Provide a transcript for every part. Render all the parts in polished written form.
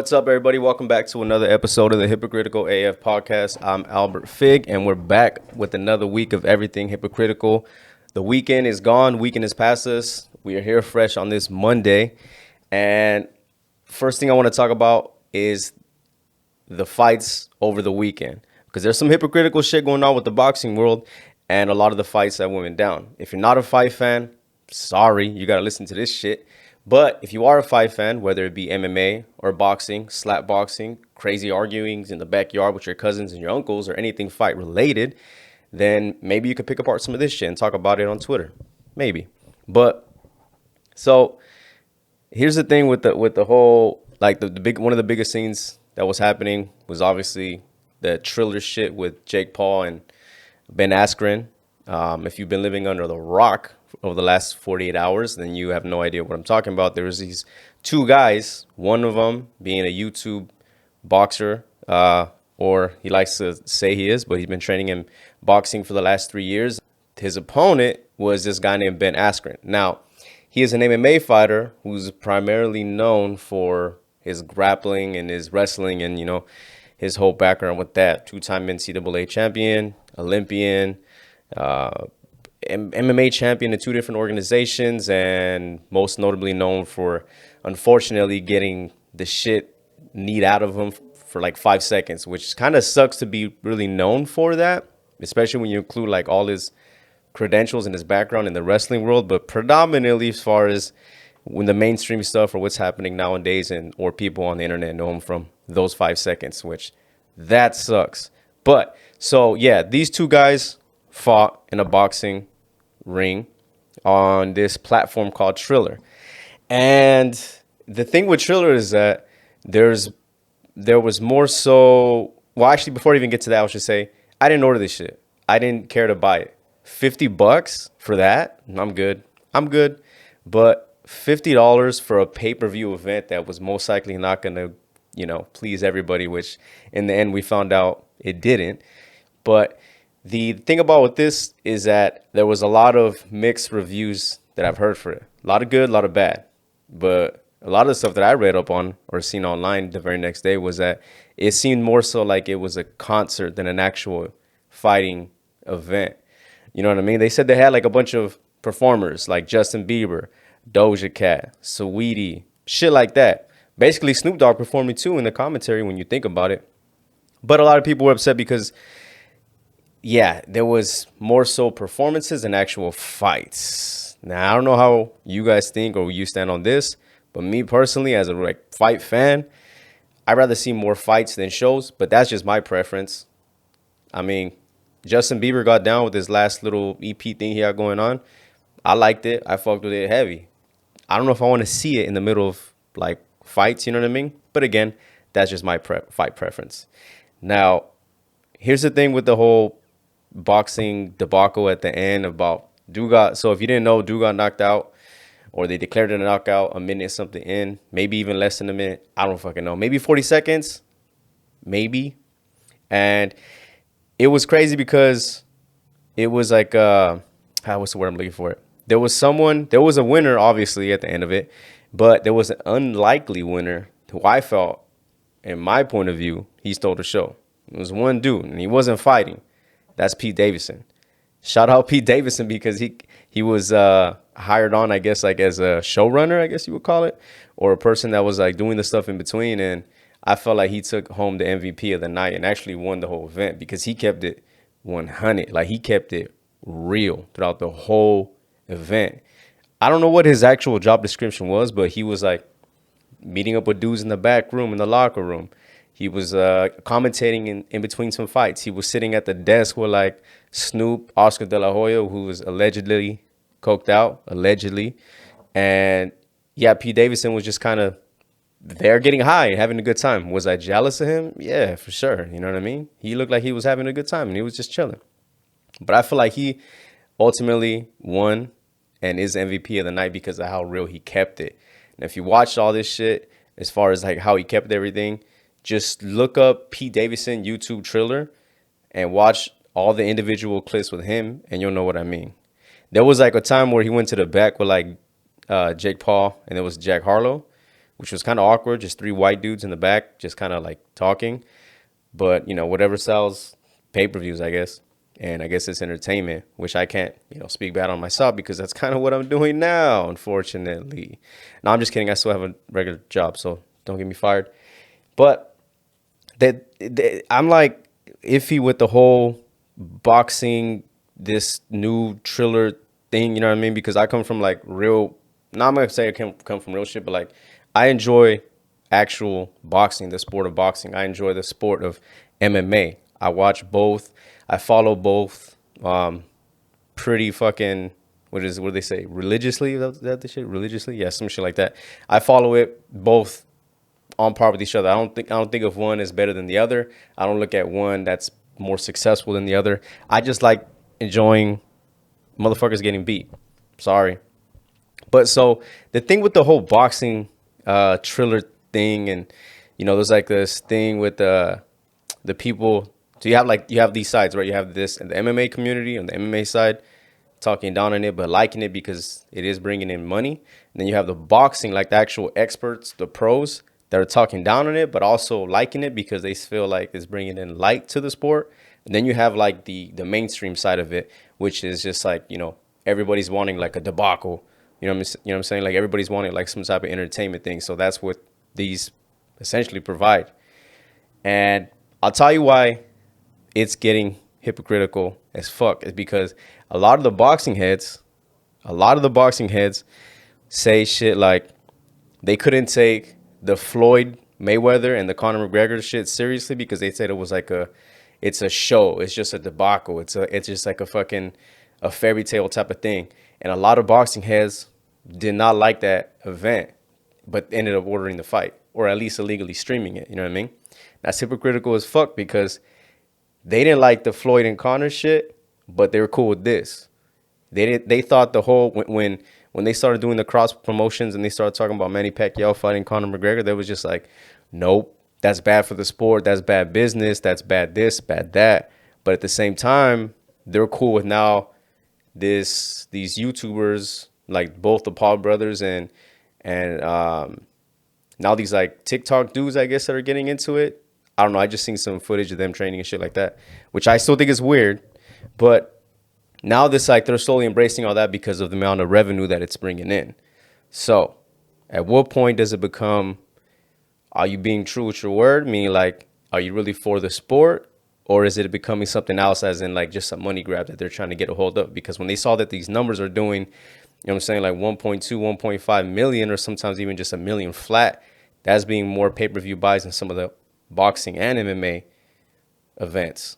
What's up, everybody? Welcome back to another episode of the Hypocritical AF podcast. I'm Albert Fig, and we're back with another week of everything hypocritical. The weekend is gone. Weekend has passed us. We are here fresh on this Monday. And first thing I want to talk about is the fights over the weekend, because there's some hypocritical shit going on with the boxing world and a lot of the fights that went down. If you're not a fight fan, sorry, you got to listen to this shit. But if you are a fight fan, whether it be MMA or boxing, slap boxing, crazy arguings in the backyard with your cousins and your uncles, or anything fight related, then maybe you could pick apart some of this shit and talk about it on Twitter. Maybe. But so here's the thing with the whole, like, the big one of the biggest things that was happening was obviously the Triller shit with Jake Paul and Ben Askren. If you've been living under the rock over the last 48 hours, then you have no idea what I'm talking about. There was these two guys, one of them being a YouTube boxer, or he likes to say he is, but he's been training in boxing for the last 3 years. His opponent was this guy named Ben Askren. Now, he is an MMA fighter who's primarily known for his grappling and his wrestling and, you know, his whole background with that. Two-time NCAA champion, Olympian, MMA champion in two different organizations, and most notably known for, unfortunately, getting the shit kneed out of him for like 5 seconds, which kind of sucks to be really known for that, especially when you include like all his credentials and his background in the wrestling world. But predominantly as far as when the mainstream stuff or what's happening nowadays, and or people on the internet know him from those 5 seconds, which that sucks. But so yeah, these two guys fought in a boxing ring on this platform called Triller. And the thing with Triller is that there was more so, well, actually, before I even get to that, I should say I didn't order this shit. I didn't care to buy it. $50 for that, I'm good. But $50 for a pay-per-view event that was most likely not going to, you know, please everybody, which in the end we found out it didn't. But the thing about with this is that there was a lot of mixed reviews that I've heard for it. A lot of good, a lot of bad. But a lot of the stuff that I read up on or seen online the very next day was that it seemed more so like it was a concert than an actual fighting event. You know what I mean? They said they had like a bunch of performers like Justin Bieber, Doja Cat, Saweetie, shit like that. Basically, Snoop Dogg performing too in the commentary when you think about it. But a lot of people were upset because, yeah, there was more so performances than actual fights. Now, I don't know how you guys think or you stand on this, but me personally, as a like fight fan, I'd rather see more fights than shows, but that's just my preference. I mean, Justin Bieber got down with his last little EP thing he had going on. I liked it. I fucked with it heavy. I don't know if I want to see it in the middle of like fights, you know what I mean? But again, that's just my fight preference. Now, here's the thing with the whole boxing debacle at the end about Duga. So if you didn't know, Duga got knocked out, or they declared it a knockout a minute something in, maybe even less than a minute. I don't fucking know.Maybe 40 seconds, maybe. And it was crazy because it was like, what's the word I'm looking for? There was a winner, obviously, at the end of it, but there was an unlikely winner who I felt, in my point of view, he stole the show. It was one dude, and he wasn't fighting. That's Pete Davidson. Shout out Pete Davidson, because he was hired on, I guess, like as a showrunner, I guess you would call it, or a person that was like doing the stuff in between. And I felt like he took home the MVP of the night and actually won the whole event because he kept it 100. Like, he kept it real throughout the whole event. I don't know what his actual job description was, but he was like meeting up with dudes in the back room, in the locker room. He was commentating in between some fights. He was sitting at the desk with like Snoop, Oscar De La Hoya, who was allegedly coked out, allegedly. And yeah, Pete Davidson was just kind of there getting high, having a good time. Was I jealous of him? Yeah, for sure. You know what I mean? He looked like he was having a good time and he was just chilling. But I feel like he ultimately won and is MVP of the night because of how real he kept it. And if you watched all this shit, as far as like how he kept everything, just look up Pete Davidson YouTube Triller and watch all the individual clips with him, and you'll know what I mean. There was like a time where he went to the back with like Jake Paul, and it was Jack Harlow, which was kind of awkward. Just three white dudes in the back, just kind of like talking. But whatever sells pay-per-views, I guess. And I guess it's entertainment, which I can't, speak bad on myself because that's kind of what I'm doing now, unfortunately. No, I'm just kidding. I still have a regular job, so don't get me fired. But I'm like iffy with the whole boxing, this new Triller thing, you know what I mean? Because I come from like real, not I'm gonna say I come from real shit, but like I enjoy actual boxing, the sport of boxing. I enjoy the sport of MMA. I watch both. I follow both. Pretty fucking what do they say? Religiously? Is that the shit? Religiously? Yeah, some shit like that. I follow it both on par with each other. I don't think of one as better than the other. I don't look at one that's more successful than the other. I just like enjoying motherfuckers getting beat. Sorry. But so the thing with the whole boxing Triller thing, and there's like this thing with the people. So you have these sides, right? You have this and the MMA community on the MMA side talking down on it, but liking it because it is bringing in money. And then you have the boxing, like the actual experts, the pros that are talking down on it, but also liking it because they feel like it's bringing in light to the sport. And then you have like the mainstream side of it, which is just like, everybody's wanting like a debacle. You know what I'm saying? Like everybody's wanting like some type of entertainment thing. So that's what these essentially provide. And I'll tell you why it's getting hypocritical as fuck is because a lot of the boxing heads say shit like they couldn't take the Floyd Mayweather and the Conor McGregor shit seriously because they said it was like it's a show. It's just a debacle. It's just like a fairy tale type of thing. And a lot of boxing heads did not like that event, but ended up ordering the fight or at least illegally streaming it. You know what I mean? That's hypocritical as fuck because they didn't like the Floyd and Conor shit, but they were cool with this. They thought the whole when they started doing the cross promotions and they started talking about Manny Pacquiao fighting Conor McGregor, they was just like, nope, that's bad for the sport, that's bad business, that's bad this, bad that. But at the same time, they're cool with now these YouTubers like both the Paul brothers and now these like TikTok dudes, I guess, that are getting into it. I don't know. I just seen some footage of them training and shit like that, which I still think is weird. But now this like they're slowly embracing all that because of the amount of revenue that it's bringing in. So at what point does it become, are you being true with your word? Meaning like, are you really for the sport? Or is it becoming something else as in like just a money grab that they're trying to get a hold of? Because when they saw that these numbers are doing, what I'm saying, like 1.2, 1.5 million, or sometimes even just a million flat, that's being more pay-per-view buys than some of the boxing and MMA events,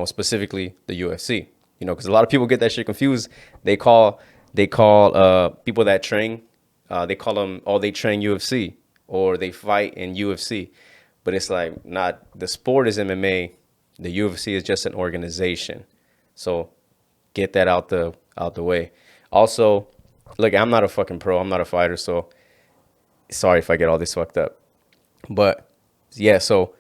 specifically the UFC, because a lot of people get that shit confused. They call people that train, they call them, oh, they train UFC or they fight in UFC, but it's like not, the sport is MMA. The UFC is just an organization. So get that out the way. Also, look, I'm not a fucking pro. I'm not a fighter, so sorry if I get all this fucked up. But yeah, so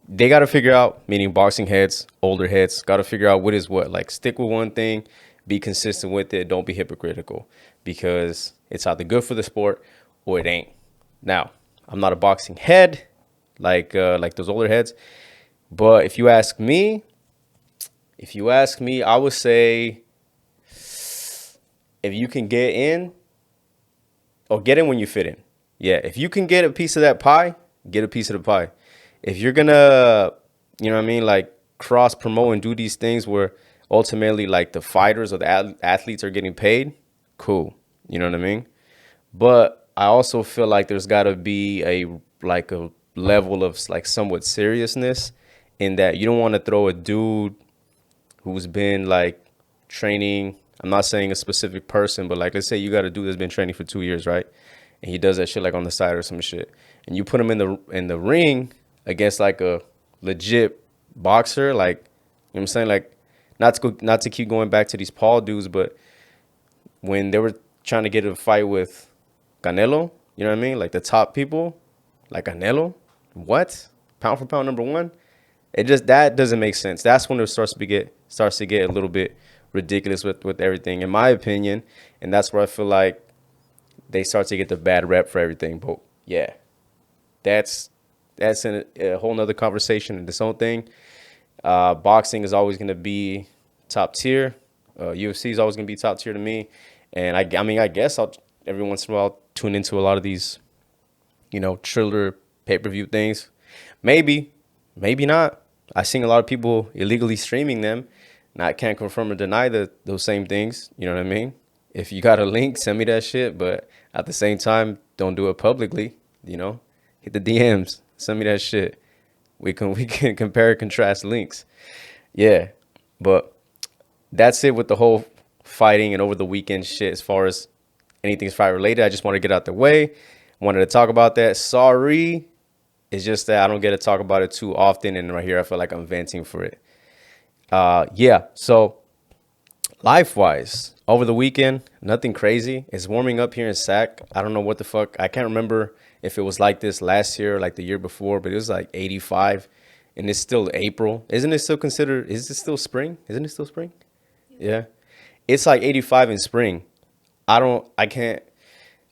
they got to figure out, meaning boxing heads, older heads, got to figure out what is what. Like stick with one thing, be consistent with it. Don't be hypocritical because it's either good for the sport or it ain't. Now, I'm not a boxing head like those older heads, but if you ask me, I would say if you can get in, or get in when you fit in. Yeah, if you can get a piece of that pie, get a piece of the pie. If you're gonna, you know what I mean, like cross promote and do these things where ultimately like the fighters or the athletes are getting paid, cool. You know what I mean? But I also feel like there's got to be a level of like somewhat seriousness in that you don't want to throw a dude who's been like training. I'm not saying a specific person, but like let's say you got a dude that's been training for 2 years, right? And he does that shit like on the side or some shit, and you put him in the ring against like a legit boxer, like, you know what I'm saying? Like not to keep going back to these Paul dudes, but when they were trying to get a fight with Canelo, you know what I mean? Like the top people, like Canelo, what? Pound for pound number one? That doesn't make sense. That's when it starts to get a little bit ridiculous with everything, in my opinion. And that's where I feel like they start to get the bad rep for everything. But Yeah, that's a whole nother conversation in its own thing. Boxing is always going to be top tier. UFC is always going to be top tier to me. And I mean, I guess I'll every once in a while tune into a lot of these, thriller pay-per-view things. Maybe, maybe not. I seen a lot of people illegally streaming them. And I can't confirm or deny those same things. You know what I mean? If you got a link, send me that shit. But at the same time, don't do it publicly. You know, hit the DMs, send me that shit. We can compare and contrast links. Yeah, but that's it with the whole fighting and over the weekend shit. As far as anything's fight related, I just want to get out the way. Wanted to talk about that. Sorry, it's just that I don't get to talk about it too often, and right here I feel like I'm venting for it. Yeah. So life wise, over the weekend, nothing crazy. It's warming up here in Sac. I don't know what the fuck. I can't remember if it was like this last year or like the year before, but it was like 85, and it's still April. Isn't it still considered? Is it still spring? Isn't it still spring? Yeah. It's like 85 in spring. I can't.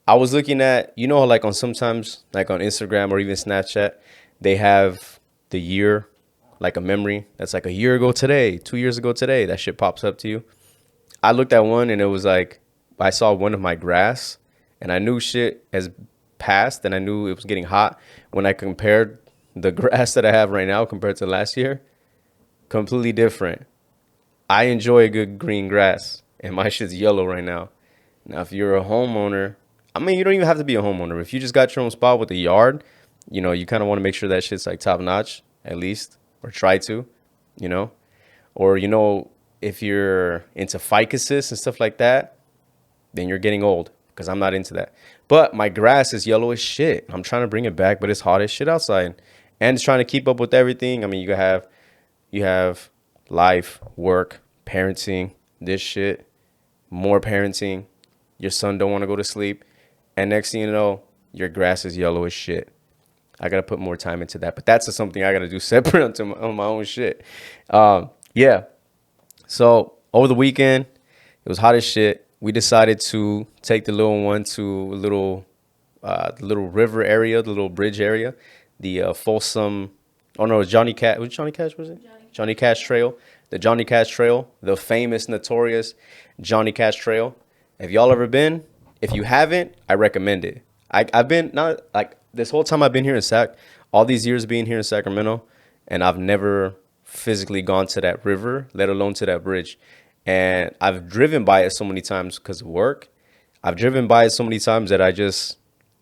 I was looking at, like on sometimes, like on Instagram or even Snapchat, they have the year, like a memory that's like a year ago today, 2 years ago today. That shit pops up to you. I looked at one and it was like, I saw one of my grass and I knew shit has passed and I knew it was getting hot when I compared the grass that I have right now compared to last year. Completely different. I enjoy a good green grass and my shit's yellow right now. Now, if you're a homeowner, I mean, you don't even have to be a homeowner. If you just got your own spot with a yard, you kind of want to make sure that shit's like top notch at least, or try to, you know, or, if you're into ficuses and stuff like that, then you're getting old because I'm not into that. But my grass is yellow as shit. I'm trying to bring it back, but it's hot as shit outside. And it's trying to keep up with everything. I mean, you have life, work, parenting, this shit, more parenting. Your son don't want to go to sleep. And next thing you know, your grass is yellow as shit. I got to put more time into that. But that's just something I got to do separate on my own shit. Yeah. So over the weekend, it was hot as shit. We decided to take the little one to the little river area, the little bridge area, the Folsom. Oh no, it was Johnny Cash. Was it Johnny Cash? Was it Johnny Cash Trail? The Johnny Cash Trail, the famous, notorious Johnny Cash Trail. Have y'all ever been? If you haven't, I recommend it. I've been not like this whole time I've been here in Sac, all these years being here in Sacramento, and I've never physically gone to that river, let alone to that bridge. And I've driven by it so many times because of work. I've driven by it so many times that I just,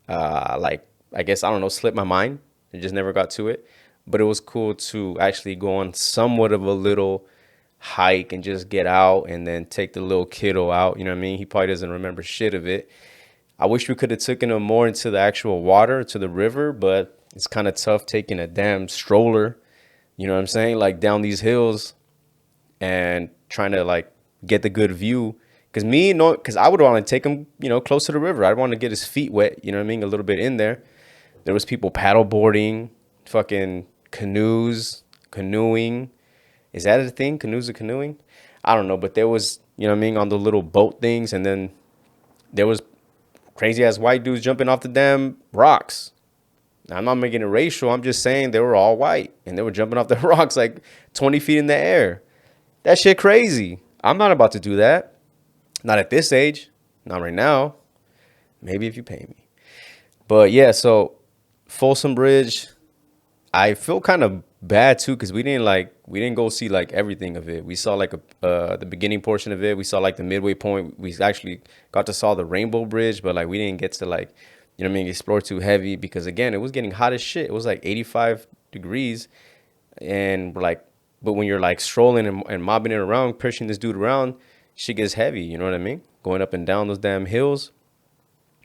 I guess, I don't know, slipped my mind and just never got to it. But it was cool to actually go on somewhat of a little hike and just get out and then take the little kiddo out. You know what I mean? He probably doesn't remember shit of it. I wish we could have taken him more into the actual water, to the river, but it's kind of tough taking a damn stroller, you know what I'm saying? Like down these hills and trying to like get the good view. Because I would want to take him, close to the river. I'd want to get his feet wet, you know what I mean? A little bit in there. There was people paddle boarding, fucking canoeing. Is that a thing? Canoes or canoeing? I don't know, but there was, you know what I mean, on the little boat things. And then there was crazy ass white dudes jumping off the damn rocks. Now, I'm not making it racial. I'm just saying they were all white and they were jumping off the rocks like 20 feet in the air. That shit crazy. I'm not about to do that. Not at this age. Not right now. Maybe if you pay me. But yeah, so Folsom Bridge, I feel kind of bad too because we didn't go see like everything of it. We saw like the beginning portion of it. We saw like the midway point. We actually got to saw the Rainbow Bridge, but like we didn't get to like, you know what I mean, explore too heavy because again, it was getting hot as shit. It was like 85 degrees, and we're like, but when you're like strolling and mobbing it around, pushing this dude around, shit gets heavy. You know what I mean? Going up and down those damn hills.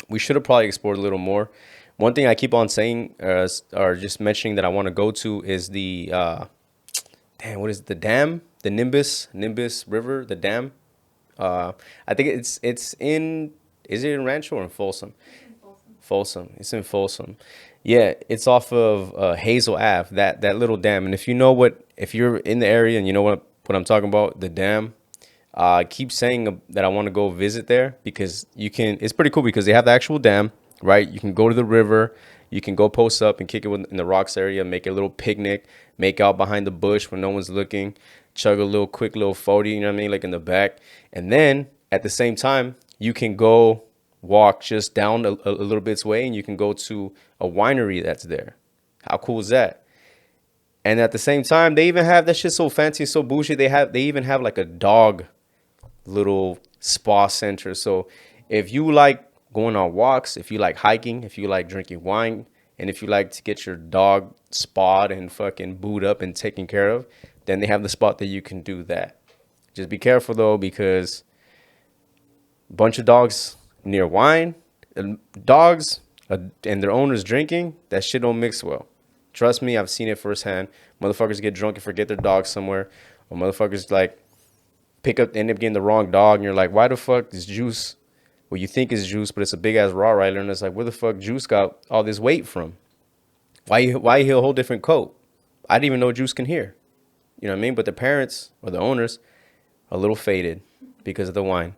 We should have probably explored a little more. One thing I keep on saying, or just mentioning that I want to go to is the, what is it? The dam, the Nimbus River, the dam. I think it's in, is it in Rancho or in Folsom? Folsom. It's in Folsom. Yeah, it's off of Hazel Ave, that little dam. And if if you're in the area and you know what I'm talking about, the dam, I keep saying that I want to go visit there because it's pretty cool because they have the actual dam right? You can go to the river. You can go post up and kick it in the rocks area, make a little picnic, make out behind the bush when no one's looking, chug a little quick little 40, you know what I mean, like in the back. And then at the same time, you can go walk just down a little bit's way and you can go to a winery that's there. How cool is that? And at the same time, they even have that shit so fancy, so bougie. They even have like a dog little spa center. So if you like going on walks, if you like hiking, if you like drinking wine, and if you like to get your dog spa'd and fucking booed up and taken care of, then they have the spot that you can do that. Just be careful though, because a bunch of dogs near wine, dogs and their owners drinking, that shit don't mix well. Trust me, I've seen it firsthand. Motherfuckers get drunk and forget their dog somewhere, or motherfuckers like end up getting the wrong dog, and you're like, why the fuck is Juice? Well, you think it's Juice, but it's a big ass Rottweiler, and it's like, where the fuck Juice got all this weight from? Why he a whole different coat? I didn't even know Juice can hear. You know what I mean? But the parents or the owners are a little faded because of the wine.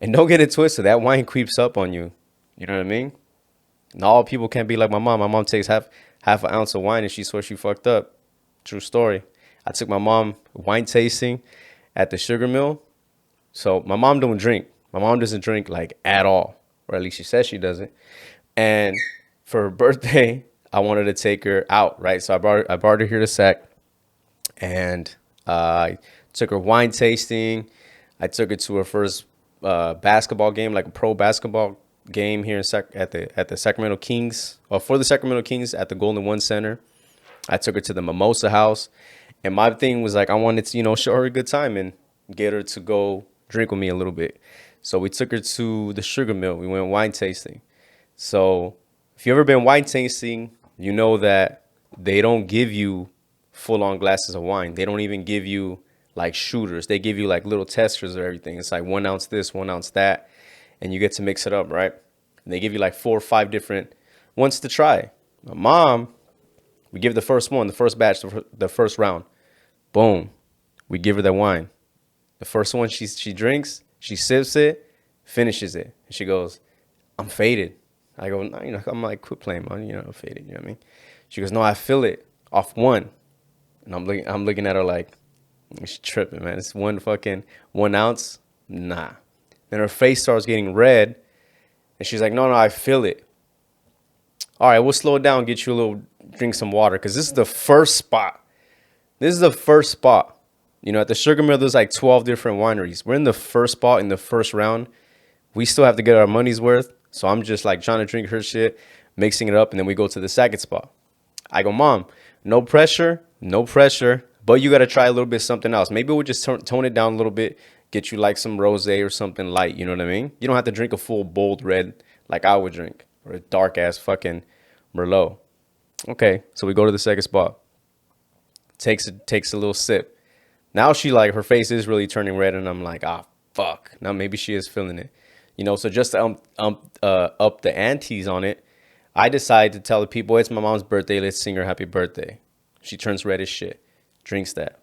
And don't get it twisted. That wine creeps up on you. You know what I mean? And all people can't be like my mom. My mom takes half an ounce of wine and she swears she fucked up. True story. I took my mom wine tasting at the sugar mill. So my mom don't drink. My mom doesn't drink like at all, or at least she says she doesn't. And for her birthday, I wanted to take her out, right? So I brought her here to Sac, and I took her wine tasting. I took her to her first basketball game, like a pro basketball game here at the Sacramento Kings, or for the Sacramento Kings at the Golden One Center. I took her to the Mimosa House, and my thing was like, I wanted to, show her a good time and get her to go drink with me a little bit. So we took her to the Sugar Mill. We went wine tasting. So if you've ever been wine tasting, you know that they don't give you full-on glasses of wine. They don't even give you like shooters. They give you like little testers of everything. It's like 1 ounce this, 1 ounce that, and you get to mix it up, right? And they give you like 4 or 5 different ones to try. My mom, we give the first one, the first batch, the first round. Boom. We give her that wine. The first one she drinks, she sips it, finishes it. And she goes, I'm faded. I go, no, I'm like, quit playing, man. I'm faded. You know what I mean? She goes, no, I feel it off one. And I'm looking at her like, she's tripping, man. It's 1 ounce. Nah. Then her face starts getting red. And she's like, no, I feel it. All right, we'll slow it down, get you a little, drink some water. Because this is the first spot. At the Sugar Mill, there's like 12 different wineries. We're in the first spot in the first round. We still have to get our money's worth. So I'm just like trying to drink her shit, mixing it up, and then we go to the second spot. I go, Mom, no pressure, but you got to try a little bit something else. Maybe we'll just tone it down a little bit, get you like some rosé or something light, you know what I mean? You don't have to drink a full bold red like I would drink, or a dark ass fucking Merlot. Okay, so we go to the second spot. Takes a little sip. Now her face is really turning red, and I'm like, fuck. Now maybe she is feeling it. So just to up the antes on it, I decided to tell the people, it's my mom's birthday, let's sing her happy birthday. She turns red as shit, drinks that.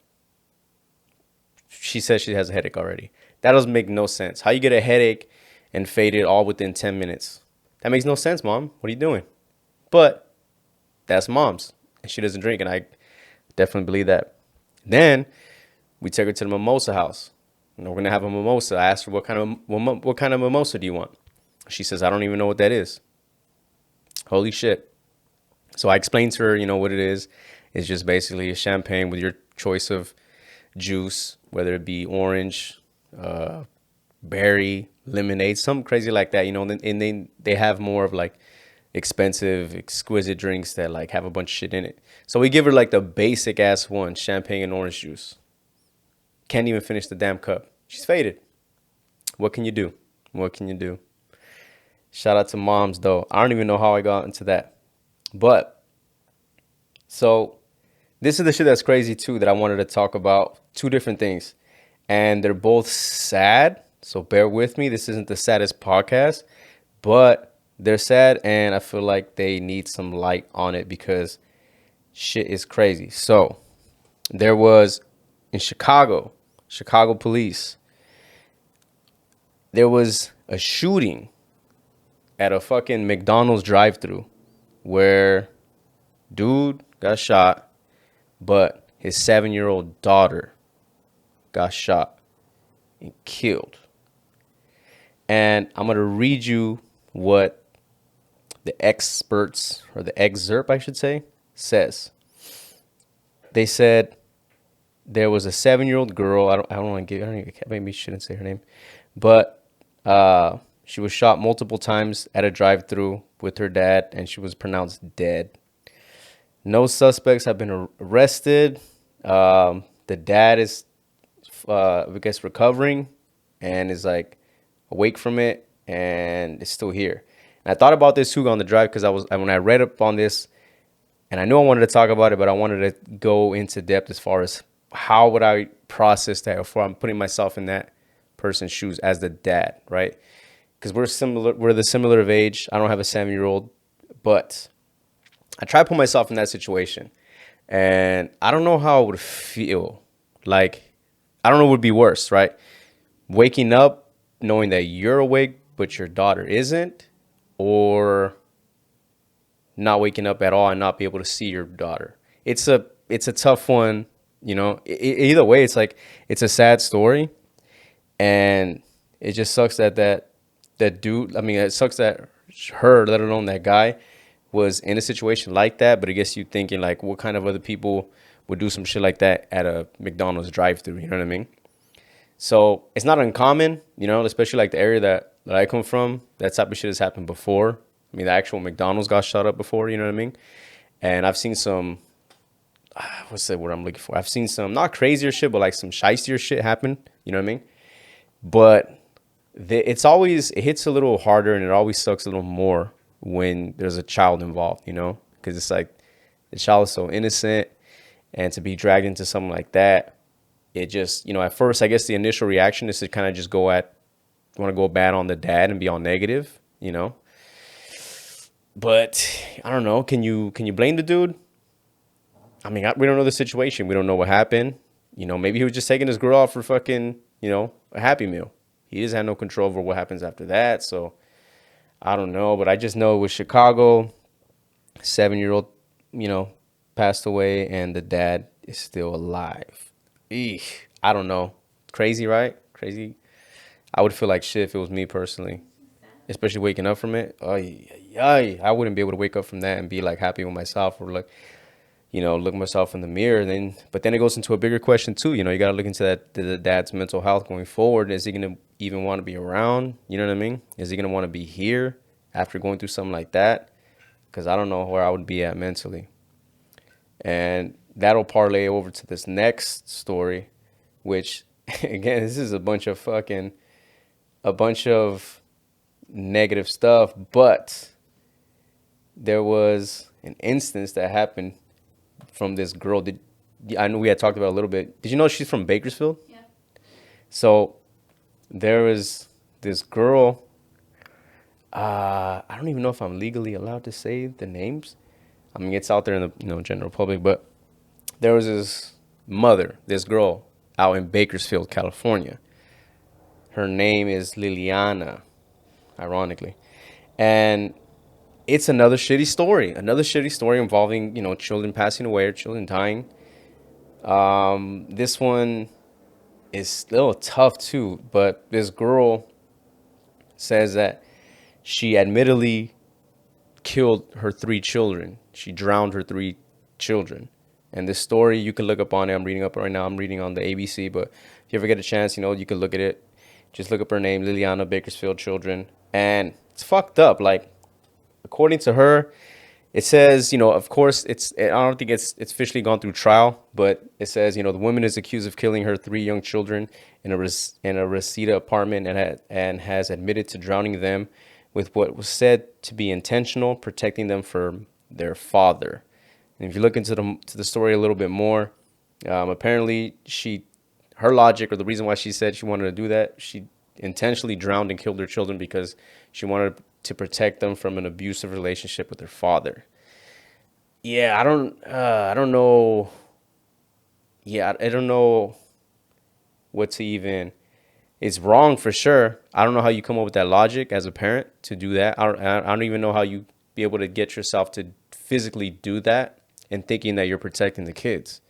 She says she has a headache already. That doesn't make no sense. How you get a headache and fade it all within 10 minutes? That makes no sense, Mom. What are you doing? But that's Mom's, and she doesn't drink, and I definitely believe that. Then we take her to the Mimosa House. We're gonna have a mimosa. I asked her what kind of mimosa do you want? She says, I don't even know what that is. Holy shit. So I explained to her, what it is. It's just basically a champagne with your choice of juice, whether it be orange, berry, lemonade, something crazy like that, and then they have more of like expensive, exquisite drinks that like have a bunch of shit in it. So we give her like the basic ass one, champagne and orange juice. Can't even finish the damn cup. She's faded. What can you do? Shout out to moms, though. I don't even know how I got into that. But, so, this is the shit that's crazy, too, that I wanted to talk about. 2 different things. And they're both sad. So, bear with me. This isn't the saddest podcast. But, they're sad, and I feel like they need some light on it because shit is crazy. So, there was, in Chicago police, there was a shooting at a fucking McDonald's drive-thru where dude got shot, but his 7-year-old daughter got shot and killed. And I'm going to read you what the experts, or the excerpt, I should say, says. They said there was a 7-year-old girl. I don't want to give, I don't even, maybe shouldn't say her name, but she was shot multiple times at a drive-thru with her dad, and she was pronounced dead. No suspects have been arrested. The dad is, I guess, recovering and is like awake from it and is still here. And I thought about this too on the drive because when I read up on this, and I knew I wanted to talk about it, but I wanted to go into depth as far as how would I process that before I'm putting myself in that person's shoes as the dad, right? Because we're the similar of age. I don't have a 7-year-old, but I try to put myself in that situation, and I don't know how it would feel. Like, I don't know what would be worse, right? Waking up knowing that you're awake, but your daughter isn't, or not waking up at all and not be able to see your daughter. It's a tough one, you know. Either way, it's like it's a sad story, and it just sucks that dude. I mean, it sucks that her, let alone that guy, was in a situation like that. But I guess you thinking like, what kind of other people would do some shit like that at a McDonald's drive-thru? You know what I mean? So it's not uncommon, you know, especially like the area that I come from. That type of shit has happened before. I mean, the actual McDonald's got shot up before, you know what I mean? And I've seen some, what's the word I'm looking for? I've seen some, not crazier shit, but like some shystier shit happen, you know what I mean? But it hits a little harder, and it always sucks a little more when there's a child involved, you know? Because it's like the child is so innocent, and to be dragged into something like that, it just, you know, at first, I guess the initial reaction is to kind of just want to go bad on the dad and be all negative, you know? But I don't know. Can you blame the dude? I mean, we don't know the situation. We don't know what happened. You know, maybe he was just taking his girl out for fucking, you know, a Happy Meal. He doesn't have no control over what happens after that. So I don't know. But I just know it was Chicago. 7-year-old, you know, passed away, and the dad is still alive. Eesh, I don't know. Crazy, right? Crazy. I would feel like shit if it was me personally, especially waking up from it. I wouldn't be able to wake up from that and be like happy with myself, or like, you know, look myself in the mirror. But then it goes into a bigger question too. You know, you got to look into the dad's mental health going forward. Is he going to even want to be around? You know what I mean? Is he going to want to be here after going through something like that? Because I don't know where I would be at mentally. And that'll parlay over to this next story, which, again, this is a bunch of negative stuff, but there was an instance that happened from this girl. I know we had talked about it a little bit. Did you know she's from Bakersfield? Yeah. So there was this girl. I don't even know if I'm legally allowed to say the names. I mean, it's out there in the, you know, general public, but there was this girl out in Bakersfield, California. Her name is Liliana, ironically. And it's another shitty story involving, you know, children passing away or children dying. This one is still tough too, but this girl says that she admittedly killed her 3 children. She drowned her 3 children. And this story, you can look up on it. I'm reading up right now. I'm reading on the ABC, but if you ever get a chance, you know, you can look at it. Just look up her name, Liliana Bakersfield children. And it's fucked up. Like, according to her, it says, you know, of course, I don't think it's officially gone through trial, but it says, you know, the woman is accused of killing her 3 young children in a Reseda apartment, and has admitted to drowning them with what was said to be intentional, protecting them from their father. And if you look into the story a little bit more, apparently her logic, or the reason why she said she wanted to do that, she intentionally drowned and killed her children because she wanted to protect them from an abusive relationship with their father. Yeah, I don't know. Yeah, I don't know what to even It's wrong for sure. I don't know how you come up with that logic as a parent to do that. I don't even know how you be able to get yourself to physically do that and thinking that you're protecting the kids.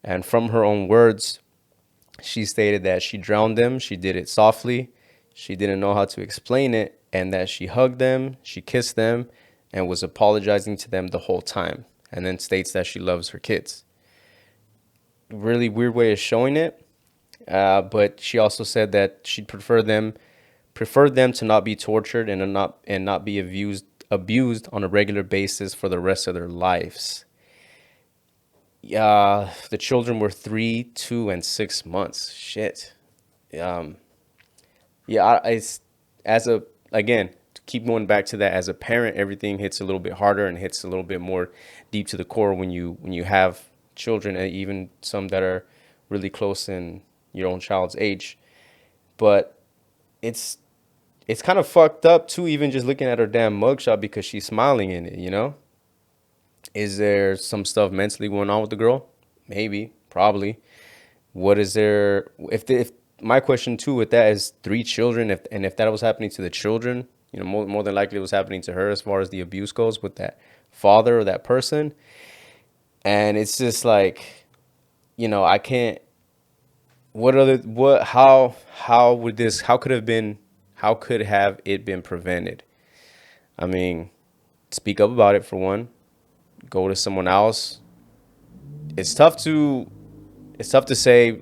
And from her own words, she stated that she drowned them. She did it softly. She didn't know how to explain it, and that she hugged them, she kissed them, and was apologizing to them the whole time. And then states that she loves her kids. Really weird way of showing it. But she also said that she'd preferred them to not be tortured and not be abused on a regular basis for the rest of their lives. The children were 3, 2, and 6 months. Shit. Um, yeah, it's as a again to keep going back to that as a parent, everything hits a little bit harder and hits a little bit more deep to the core when you have children, and even some that are really close in your own child's age. But it's it's kind of fucked up too, even just looking at her damn mugshot because she's smiling in it, you know? Is there some stuff mentally going on with the girl? Maybe, probably. What is there? If my question too with that is 3 children, if that was happening to the children, more than likely it was happening to her as far as the abuse goes with that father or that person. And it's just like, I can't. How would this? How could have been? How could have it been prevented? I mean, speak up about it for one. Go to someone else. It's tough to it's tough to say.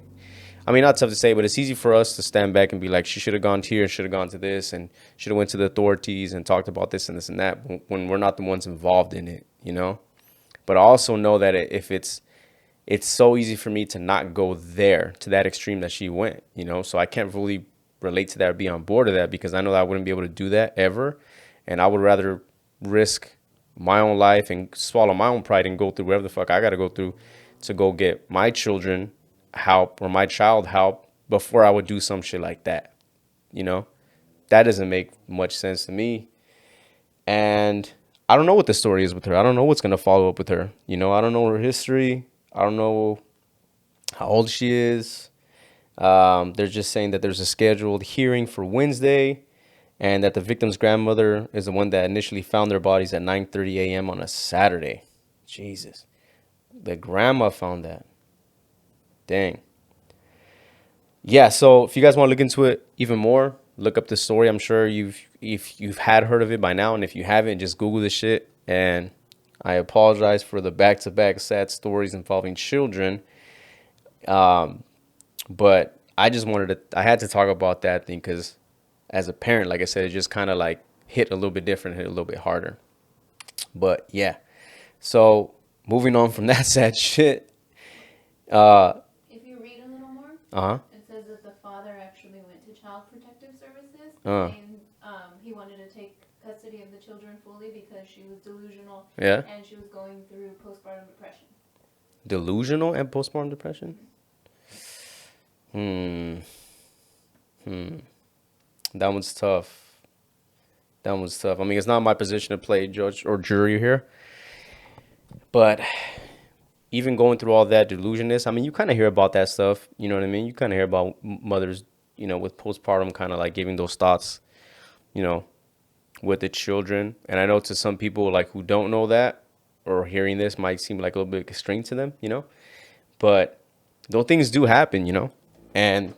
I mean, not tough to say, but it's easy for us to stand back and be like, she should have gone here, should have gone to this, and should have went to the authorities and talked about this and this and that when we're not the ones involved in it. But I also know that if it's so easy for me to not go there to that extreme that she went. So I can't really relate to that or be on board of that because I know that I wouldn't be able to do that ever. And I would rather risk my own life and swallow my own pride and go through whatever the fuck I got to go through to go get my children help or my child help before I would do some shit like that. You know, that doesn't make much sense to me. And I don't know what the story is with her. I don't know what's going to follow up with her. I don't know her history. I don't know how old she is. They're just saying that there's a scheduled hearing for Wednesday and that the victim's grandmother is the one that initially found their bodies at 9:30 a.m. on a Saturday. Jesus. The grandma found that. Dang. Yeah, so if you guys want to look into it even more, look up the story. I'm sure if you've had heard of it by now, and if you haven't, just Google this shit. And I apologize for the back-to-back sad stories involving children. But I had to talk about that thing because as a parent, like I said, it just kind of like hit a little bit different, hit a little bit harder. But yeah, so moving on from that sad shit. If you read a little more, Uh-huh. it says that the father actually went to Child Protective Services Uh, and he wanted to take custody of the children fully because she was delusional yeah. and she was going through postpartum depression. Delusional and postpartum depression? Hmm. Hmm. That one's tough. That one's tough. I mean, it's not my position to play judge or jury here, but even going through all that delusionness, I mean, you kind of hear about that stuff. You know what I mean? You kind of hear about mothers, with postpartum kind of like giving those thoughts, you know, with the children. And I know to some people like who don't know that or hearing this might seem like a little bit extreme to them. But those things do happen. And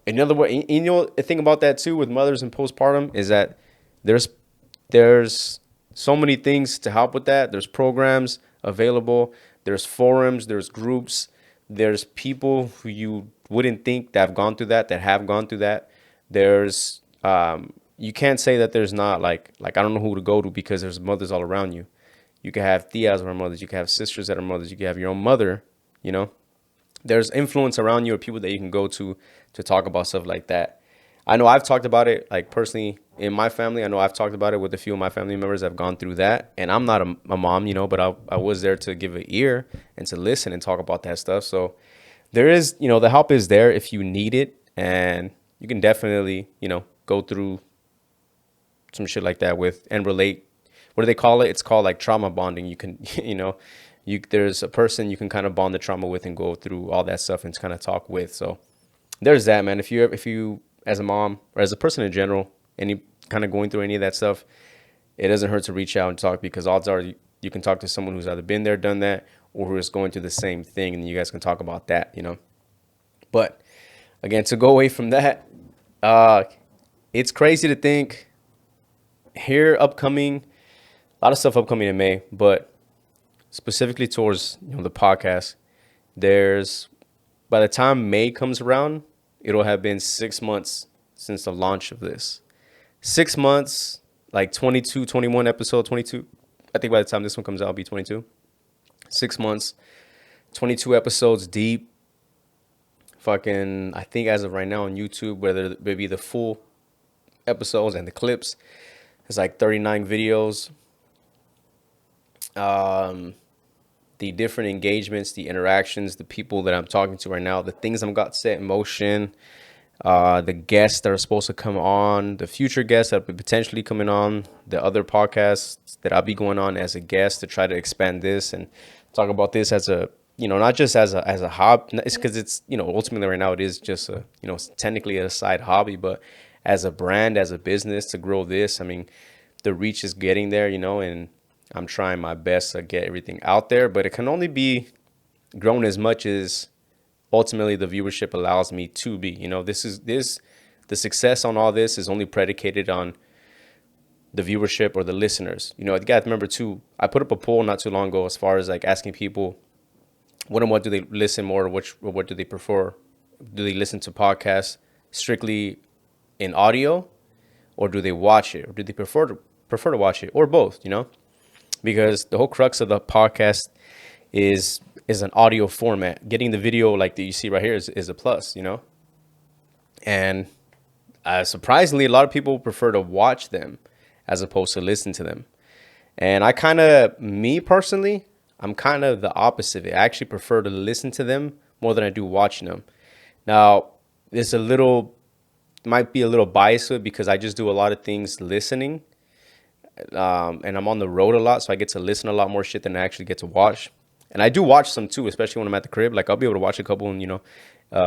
another way, the thing about that too with mothers and postpartum is that there's there's so many things to help with that. There's programs available. There's forums. There's groups. There's people who you wouldn't think that have gone through that. There's you can't say that there's not like I don't know who to go to because there's mothers all around you. You can have tias that are mothers. You can have sisters that are mothers. You can have your own mother. You know, there's influence around you or people that you can go to talk about stuff like that. I know I've talked about it like personally in my family. I know I've talked about it with a few of my family members that have gone through that. And I'm not a mom, but I was there to give an ear and to listen and talk about that stuff. So there is, the help is there if you need it. And you can definitely, go through some shit like that with and relate. What do they call it? It's called like trauma bonding. You can, there's a person you can kind of bond the trauma with and go through all that stuff and kind of talk with. So there's that, man. If you as a mom or as a person in general, any kind of going through any of that stuff, it doesn't hurt to reach out and talk, because odds are you can talk to someone who's either been there, done that, or who is going through the same thing, and you guys can talk about that, you know. But again, to go away from that, uh, it's crazy to think here upcoming, a lot of stuff upcoming in May, but specifically towards the podcast, there's by the time May comes around, it'll have been 6 months since the launch of this. 6 months, like 22, 21 episode 22. I think by the time this one comes out, it'll be 22. 6 months, 22 episodes deep. Fucking, I think as of right now on YouTube, whether maybe the full episodes and the clips, it's like 39 videos. The different engagements, the interactions, the people that I'm talking to right now, the things I've got set in motion, the guests that are supposed to come on, the future guests that will be potentially coming on, the other podcasts that I'll be going on as a guest to try to expand this and talk about this as a, not just as a hobby. It's because it's, ultimately right now it is just a, technically a side hobby, but as a brand, as a business to grow this, I mean, the reach is getting there, and I'm trying my best to get everything out there, but it can only be grown as much as ultimately the viewership allows me to be. The success on all this is only predicated on the viewership or the listeners. You got to remember too, I put up a poll not too long ago as far as like asking people what do they listen more, what do they prefer? Do they listen to podcasts strictly in audio, or do they watch it, or do they prefer to watch it, or both, because the whole crux of the podcast is an audio format. Getting the video like that you see right here is a plus, and surprisingly, a lot of people prefer to watch them as opposed to listen to them. And me personally, I'm kind of the opposite of it. I actually prefer to listen to them more than I do watching them. Now, there's might be a little biased to it because I just do a lot of things listening. And I'm on the road a lot, so I get to listen to a lot more shit than I actually get to watch. And I do watch some too, especially when I'm at the crib. Like I'll be able to watch a couple, and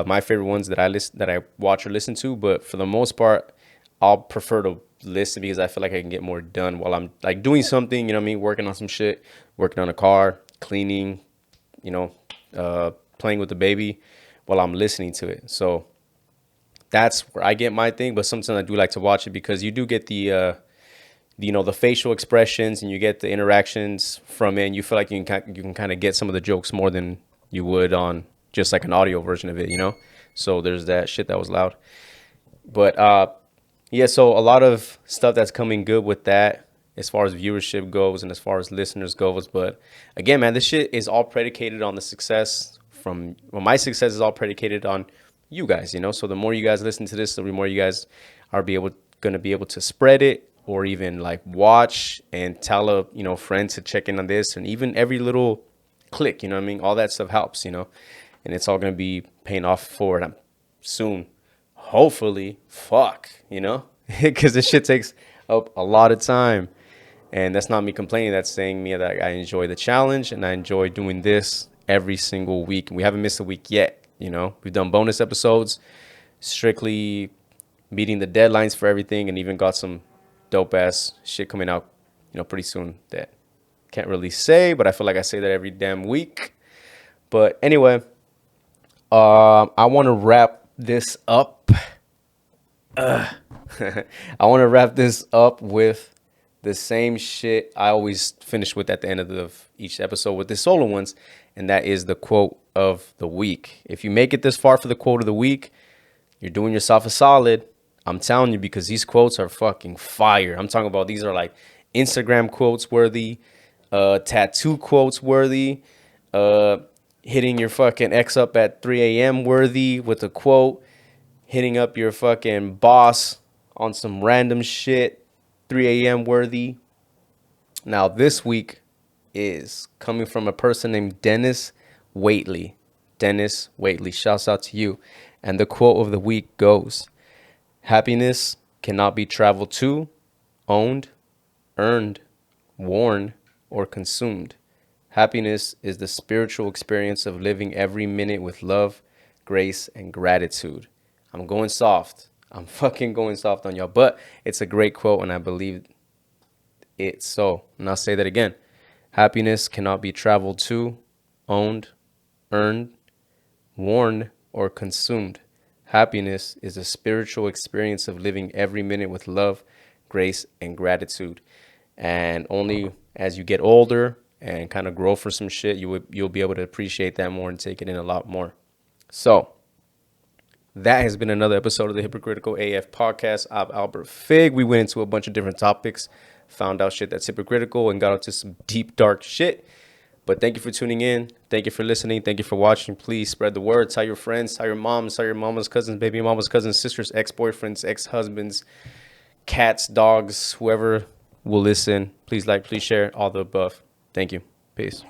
my favorite ones that I watch or listen to. But for the most part, I'll prefer to listen because I feel like I can get more done while I'm like doing something. Working on some shit, working on a car, cleaning, playing with the baby while I'm listening to it. So that's where I get my thing. But sometimes I do like to watch it because you do get the facial expressions, and you get the interactions from it, and you feel like you can kind of get some of the jokes more than you would on just like an audio version of it, So there's that shit that was loud. But yeah, so a lot of stuff that's coming good with that as far as viewership goes and as far as listeners goes. But again, man, this shit is all predicated on the success my success is all predicated on you guys, So the more you guys listen to this, the more you guys are gonna be able to spread it, or even like watch and tell a friend to check in on this, and even every little click, all that stuff helps, and it's all gonna be paying off for it soon, hopefully. Because this shit takes up a lot of time, and that's not me complaining. That's saying me that I enjoy the challenge and I enjoy doing this every single week. We haven't missed a week yet. We've done bonus episodes, strictly meeting the deadlines for everything, and even got some dope ass shit coming out, pretty soon that can't really say, but I feel like I say that every damn week. But anyway, I want to wrap this up. I want to wrap this up with the same shit I always finish with at the end of each episode with the solo ones, and that is the quote of the week. If you make it this far for the quote of the week, you're doing yourself a solid. I'm telling you, because these quotes are fucking fire. I'm talking about these are like Instagram quotes worthy, tattoo quotes worthy, hitting your fucking ex up at 3 a.m. worthy with a quote, hitting up your fucking boss on some random shit, 3 a.m. worthy. Now, this week is coming from a person named Dennis Waitley. Dennis Waitley, shouts out to you. And the quote of the week goes, "Happiness cannot be traveled to, owned, earned, worn, or consumed. Happiness is the spiritual experience of living every minute with love, grace, and gratitude." I'm going soft. I'm fucking going soft on y'all. But it's a great quote, and I believe it so. And I'll say that again. Happiness cannot be traveled to, owned, earned, worn, or consumed. Happiness is a spiritual experience of living every minute with love, grace, and gratitude. And only as you get older and kind of grow for some shit, you'll be able to appreciate that more and take it in a lot more. So that has been another episode of the Hypocritical AF podcast. I'm Albert Fig. We went into a bunch of different topics, found out shit that's hypocritical, and got into some deep, dark shit. But thank you for tuning in. Thank you for listening. Thank you for watching. Please spread the word. Tell your friends, tell your moms, tell your mama's cousins, baby mama's cousins, sisters, ex-boyfriends, ex-husbands, cats, dogs, whoever will listen. Please like, please share, all the above. Thank you. Peace.